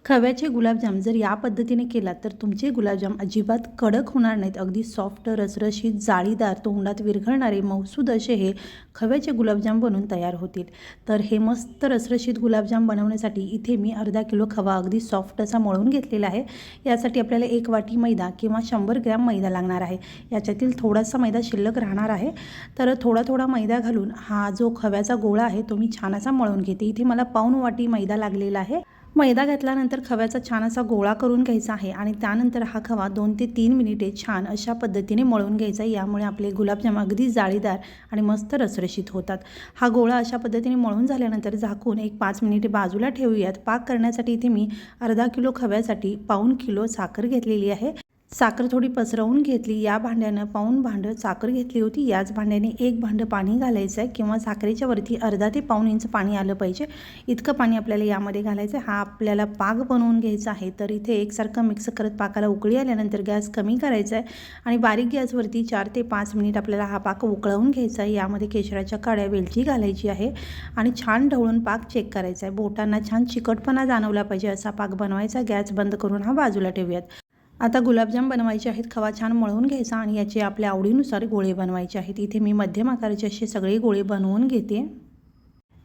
खव्याचे गुलाबजाम जर या पद्धतीने केलात तर तुमचे गुलाबजाम अजिबात कडक होणार नाहीत. अगदी सॉफ्ट, रसरशीत, जाळीदार, तोंडात विरघळणारे मऊसूद असे हे खव्याचे गुलाबजाम बनून तयार होतील. तर हे मस्त रसरशीत गुलाबजाम बनवण्यासाठी इथे मी अर्धा किलो खवा अगदी सॉफ्ट असा मळून घेतलेला आहे. यासाठी आपल्याला 1 वाटी मैदा किंवा 100 ग्रॅम मैदा लागणार आहे. याच्यातील थोडासा मैदा शिल्लक राहणार आहे. तर थोडा मैदा घालून हा जो खव्याचा गोळा आहे तो मी छान असा मळून घेते. इथे मला पाऊण वाटी मैदा लागलेला आहे. मैदा घातल्यानंतर खव्याचा छान असा गोळा करून घ्यायचा आहे आणि त्यानंतर हा खवा 2 ते 3 मिनिटे छान अशा पद्धतीने मळून घ्यायचा. यामुळे आपले गुलाबजाम अगदी जाळीदार आणि मस्त रसरशीत होतात. हा गोळा अशा पद्धतीने मळून झाल्यानंतर झाकून 1-5 मिनिटे बाजूला ठेवूयात. पाक करण्यासाठी इथे मी अर्धा किलो खव्यासाठी पाऊण किलो साखर घेतलेली आहे. साखर थोडी पसरवून घेतली. या भांड्यानं पाऊण भांडं साखर घेतली होती. याच भांड्याने 1 भांडं पाणी घालायचं आहे किंवा साखरेच्या वरती अर्धा ते पाऊण इंच पाणी आलं पाहिजे. इतकं पाणी आपल्याला यामध्ये घालायचं आहे. हा आपल्याला पाक बनवून घ्यायचा आहे. तर इथे एकसारखं मिक्स करत पाकाला उकळी आल्यानंतर गॅस कमी करायचा आहे आणि बारीक गॅसवरती 4 ते 5 मिनिट आपल्याला हा पाक उकळवून घ्यायचा आहे. यामध्ये केशराच्या काड्या, वेलची घालायची आहे आणि छान ढवळून पाक चेक करायचा आहे. बोटांना छान चिकटपणा जाणवला पाहिजे असा पाक बनवायचा. गॅस बंद करून हा बाजूला ठेवूयात. आता गुलाबजाम बनवायचे आहेत. खवा छान मळून घ्यायचा आणि याचे आपल्या आवडीनुसार गोळे बनवायचे आहेत. इथे मी मध्यम आकाराचे असे सगळे गोळे बनवून घेते.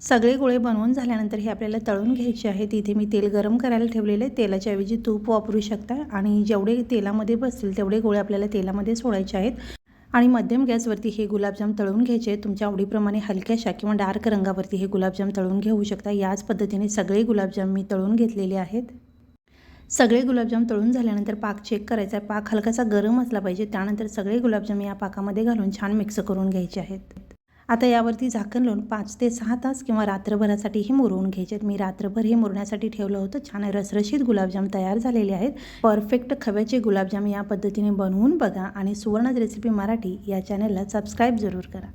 सगळे गोळे बनवून झाल्यानंतर हे आपल्याला तळून घ्यायचे आहेत. इथे मी तेल गरम करायला ठेवलेले आहे. तेलाच्या ऐवजी तूप वापरू शकता आणि जेवढे तेलामध्ये बसतील तेवढे गोळे आपल्याला तेलामध्ये सोडायचे आहेत आणि मध्यम गॅसवरती हे गुलाबजाम तळून घ्यायचे आहेत. तुमच्या आवडीप्रमाणे हलक्याशा किंवा डार्क रंगावरती हे गुलाबजाम तळून घेऊ शकता. याच पद्धतीने सगळे गुलाबजाम मी तळून घेतलेले आहेत. सगळे गुलाबजाम तळून झाल्यानंतर पाक चेक करायचा आहे. पाक हलकासा गरम असला पाहिजे. त्यानंतर सगळे गुलाबजाम या पाकामध्ये घालून छान मिक्स करून घ्यायचे आहेत. आता यावरती झाकण लावून 5 ते 6 तास किंवा रात्रभरासाठी हे मुरवून घ्यायचे आहेत. मी रात्रभर हे मुरण्यासाठी ठेवलं होतं. छान रसरशीत गुलाबजाम तयार झालेले आहेत. परफेक्ट खव्याचे गुलाबजाम या पद्धतीने बनवून बघा आणि सुवर्णच रेसिपी मराठी या चॅनलला सबस्क्राईब जरूर करा.